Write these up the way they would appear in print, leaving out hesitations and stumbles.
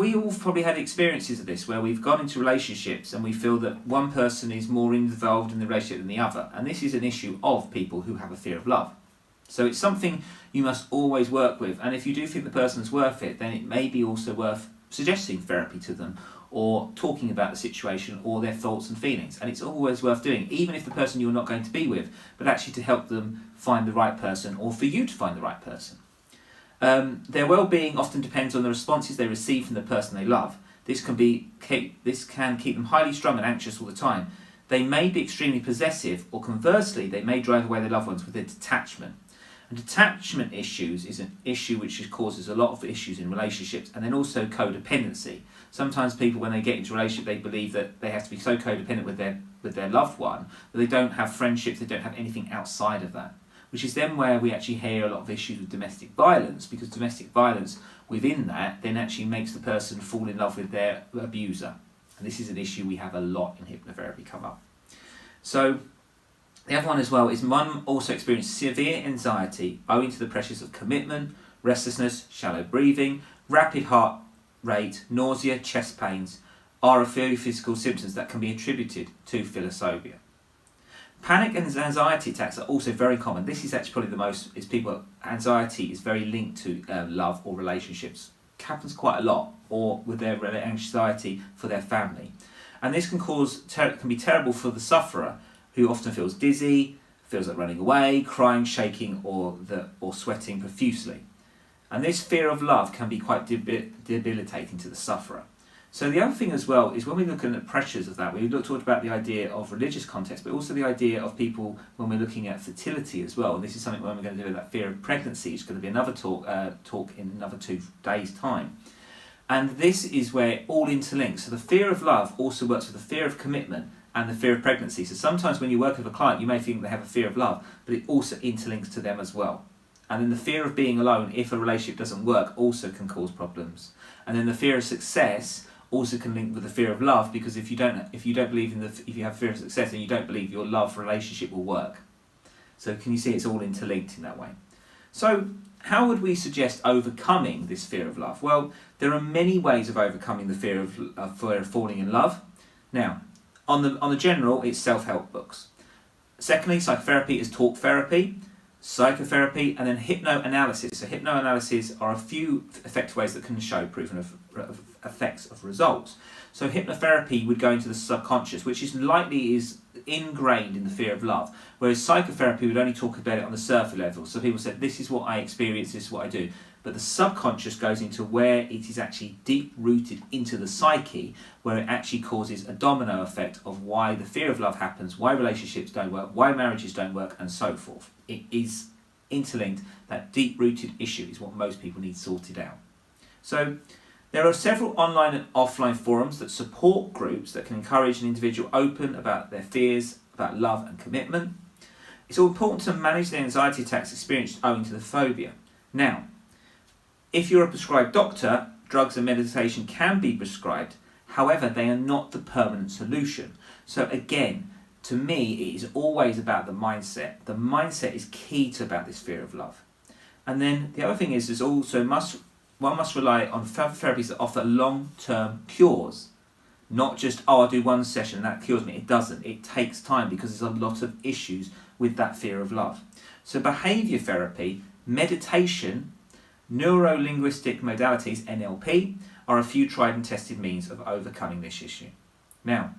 we all probably had experiences of this where we've gone into relationships and we feel that one person is more involved in the relationship than the other. And this is an issue of people who have a fear of love. So it's something you must always work with. And if you do think the person's worth it, then it may be also worth suggesting therapy to them, or talking about the situation or their thoughts and feelings. And it's always worth doing, even if the person you're not going to be with, but actually to help them find the right person, or for you to find the right person. Their well-being often depends on the responses they receive from the person they love. This can keep them highly strung and anxious all the time. They may be extremely possessive, or conversely, they may drive away their loved ones with their detachment. And detachment issues is an issue which causes a lot of issues in relationships, and then also codependency. Sometimes people, when they get into a relationship, they believe that they have to be so codependent with their loved one that they don't have friendships, they don't have anything outside of that. Which is then where we actually hear a lot of issues with domestic violence, because domestic violence within that then actually makes the person fall in love with their abuser. And this is an issue we have a lot in hypnotherapy come up. So the other one as well is one also experienced severe anxiety owing to the pressures of commitment, restlessness, shallow breathing, rapid heart rate, nausea, chest pains are a few physical symptoms that can be attributed to philosophia. Panic and anxiety attacks are also very common. This is actually probably the most, anxiety is very linked to love or relationships. It happens quite a lot, or with their anxiety for their family. And this can be terrible for the sufferer, who often feels dizzy, feels like running away, crying, shaking, or sweating profusely. And this fear of love can be quite debilitating to the sufferer. So the other thing as well is when we look at the pressures of that, we talked about the idea of religious context, but also the idea of people when we're looking at fertility as well. And this is something when we're going to do with that fear of pregnancy. It's going to be another talk in another 2 days' time. And this is where it all interlinks. So the fear of love also works with the fear of commitment and the fear of pregnancy. So sometimes when you work with a client, you may think they have a fear of love, but it also interlinks to them as well. And then the fear of being alone, if a relationship doesn't work, also can cause problems. And then the fear of success also can link with the fear of love, because if you have fear of success, then you don't believe your love relationship will work. So can you see it's all interlinked in that way? So how would we suggest overcoming this fear of love? Well, there are many ways of overcoming the fear of falling in love. Now, on the general, it's self-help books. Secondly, psychotherapy is talk therapy, psychotherapy, and then hypnoanalysis. So hypnoanalysis are a few effective ways that can show proven of effects of results. So hypnotherapy would go into the subconscious, which is ingrained in the fear of love, whereas psychotherapy would only talk about it on the surface level. So people said, this is what I experience, this is what I do. But the subconscious goes into where it is actually deep-rooted into the psyche, where it actually causes a domino effect of why the fear of love happens, why relationships don't work, why marriages don't work, and so forth. It is interlinked. That deep-rooted issue is what most people need sorted out. So there are several online and offline forums that support groups that can encourage an individual open about their fears, about love and commitment. It's all important to manage the anxiety attacks experienced owing to the phobia. Now, if you're a prescribed doctor, drugs and medication can be prescribed. However, they are not the permanent solution. So again, to me, it is always about the mindset. The mindset is key to about this fear of love. And then the other thing is also one must rely on therapies that offer long-term cures. Not just, I'll do one session and that cures me. It doesn't. It takes time because there's a lot of issues with that fear of love. So behaviour therapy, meditation, neuro-linguistic modalities, NLP, are a few tried and tested means of overcoming this issue. Now,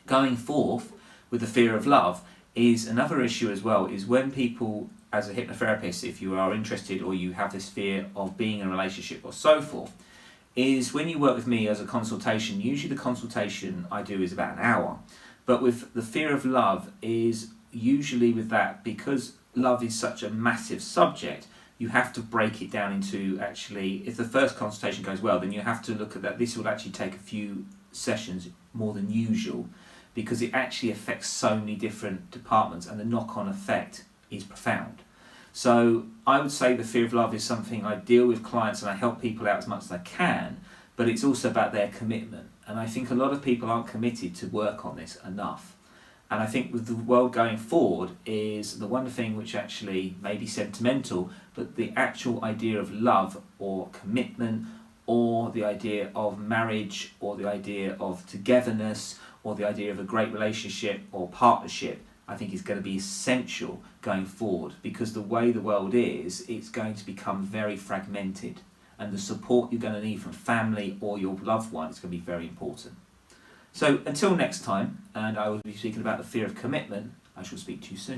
going forth with the fear of love is another issue as well, is when people, as a hypnotherapist, if you are interested or you have this fear of being in a relationship or so forth, is when you work with me as a consultation, usually the consultation I do is about an hour. But with the fear of love is usually with that, because love is such a massive subject, you have to break it down into actually, if the first consultation goes well, then you have to look at that. This will actually take a few sessions more than usual, because it actually affects so many different departments and the knock-on effect is profound. So I would say the fear of love is something I deal with clients and I help people out as much as I can, but it's also about their commitment. And I think a lot of people aren't committed to work on this enough. And I think with the world going forward is the one thing which actually may be sentimental, but the actual idea of love or commitment or the idea of marriage, or the idea of togetherness, or the idea of a great relationship or partnership, I think is going to be essential going forward, because the way the world is, it's going to become very fragmented, and the support you're going to need from family or your loved one is going to be very important. So until next time, and I will be speaking about the fear of commitment, I shall speak to you soon.